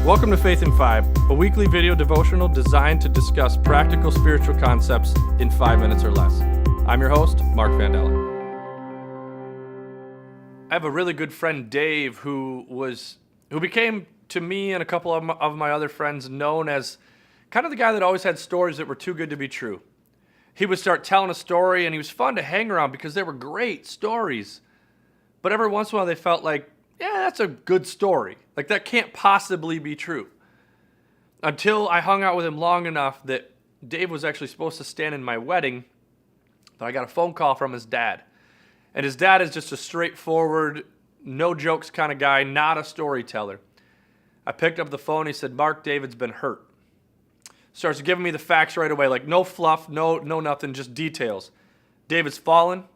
Welcome to Faith in 5, a weekly video devotional designed to discuss practical spiritual concepts in 5 minutes or less. I'm your host, Mark Vandella. I have a really good friend, Dave, who became to me and a couple of my other friends known as kind of the guy that always had stories that were too good to be true. He would start telling a story, and he was fun to hang around because they were great stories. But every once in a while, they felt like, yeah, that's a good story. Like, that can't possibly be true. Until I hung out with him long enough that Dave was actually supposed to stand in my wedding, but I got a phone call from his dad. And his dad is just a straightforward, no jokes kind of guy, not a storyteller. I picked up the phone. He said, Mark, David's been hurt. Starts giving me the facts right away, like no fluff, no nothing, just details. David's fallen.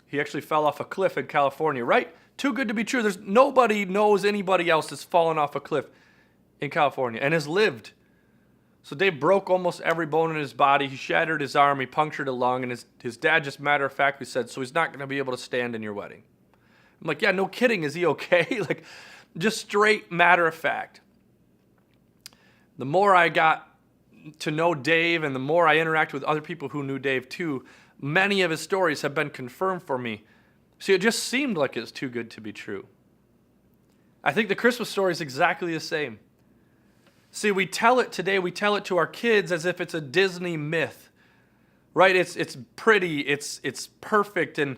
He actually fell off a cliff in California, right? Too good to be true. There's nobody knows anybody else that's fallen off a cliff in California and has lived. So Dave broke almost every bone in his body. He shattered his arm. He punctured a lung. And his dad just matter-of-factly said, so he's not going to be able to stand in your wedding. I'm like, yeah, no kidding. Is he okay? Like, just straight matter-of-fact. The more I got to know Dave and the more I interact with other people who knew Dave too, many of his stories have been confirmed for me. See, it just seemed like it was too good to be true. I think the Christmas story is exactly the same. See, we tell it today, we tell it to our kids as if it's a Disney myth, right? It's pretty, it's perfect, and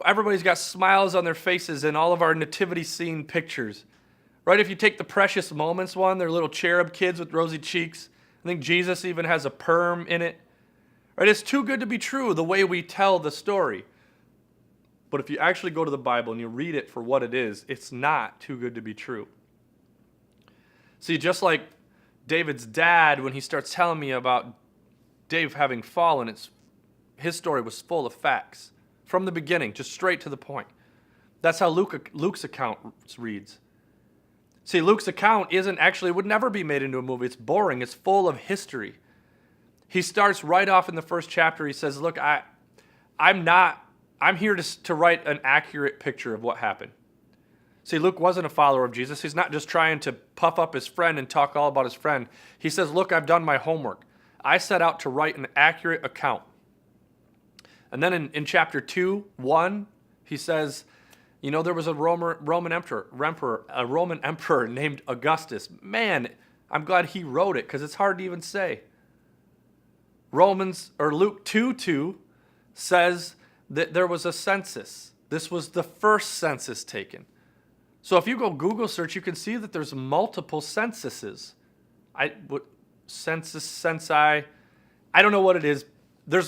everybody's got smiles on their faces in all of our nativity scene pictures, right? If you take the Precious Moments one, they're little cherub kids with rosy cheeks. I think Jesus even has a perm in it, right? It's too good to be true the way we tell the story. But if you actually go to the Bible and you read it for what it is, it's not too good to be true. See, just like David's dad, when he starts telling me about Dave having fallen, his story was full of facts. From the beginning, just straight to the point. That's how Luke's account reads. See, Luke's account would never be made into a movie. It's boring. It's full of history. He starts right off in the first chapter. He says, look, I'm here to write an accurate picture of what happened. See, Luke wasn't a follower of Jesus. He's not just trying to puff up his friend and talk all about his friend. He says, look, I've done my homework. I set out to write an accurate account. And then in chapter 2:1, he says, you know, there was a Roman emperor named Augustus. Man, I'm glad he wrote it because it's hard to even say. Luke 2:2 says that there was a census. This was the first census taken. So if you go Google search, you can see that there's multiple censuses. Censi, I don't know what it is. There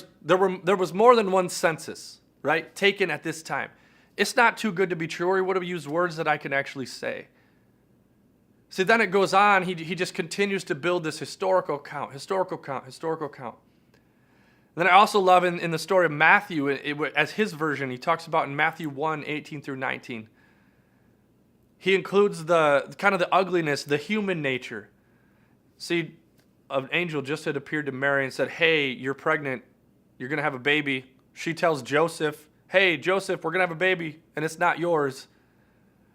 was more than one census, right, taken at this time. It's not too good to be true, or he would have used words that I can actually say. See, then it goes on. He just continues to build this historical count. Then I also love in the story of Matthew, as his version, he talks about in Matthew 1:18 through 19. He includes the kind of the ugliness, the human nature. See, an angel just had appeared to Mary and said, hey, you're pregnant. You're going to have a baby. She tells Joseph, hey, Joseph, we're going to have a baby, and it's not yours.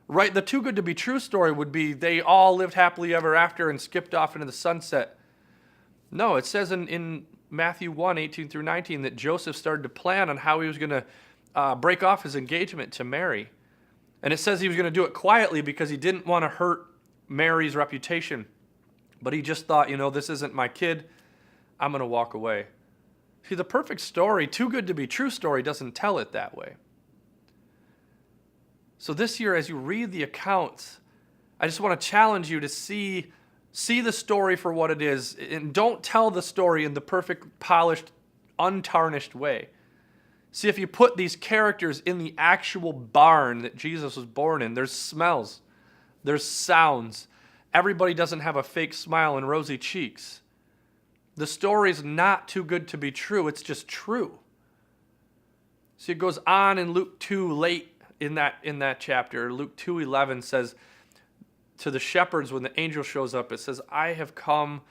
Right? The too good to be true story would be they all lived happily ever after and skipped off into the sunset. No, it says in Matthew 1:18 through 19 that Joseph started to plan on how he was going to break off his engagement to Mary. And it says he was going to do it quietly because he didn't want to hurt Mary's reputation. But he just thought, this isn't my kid. I'm going to walk away. See, the perfect story, too good to be true story, doesn't tell it that way. So this year, as you read the accounts, I just want to challenge you to see the story for what it is, and don't tell the story in the perfect, polished, untarnished way. See, if you put these characters in the actual barn that Jesus was born in, there's smells, there's sounds. Everybody doesn't have a fake smile and rosy cheeks. The story's not too good to be true, it's just true. See, it goes on in Luke 2 late in that chapter. Luke 2:11 says, to the shepherds, when the angel shows up, it says, I have come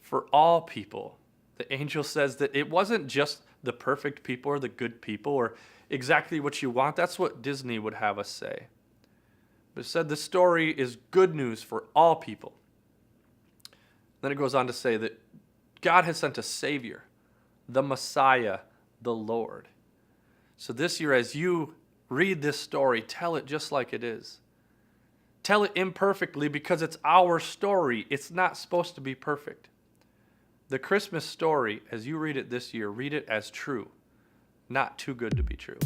for all people. The angel says that it wasn't just the perfect people or the good people or exactly what you want. That's what Disney would have us say. But it said the story is good news for all people. Then it goes on to say that God has sent a Savior, the Messiah, the Lord. So this year, as you read this story, tell it just like it is. Tell it imperfectly because it's our story. It's not supposed to be perfect. The Christmas story, as you read it this year, read it as true, not too good to be true.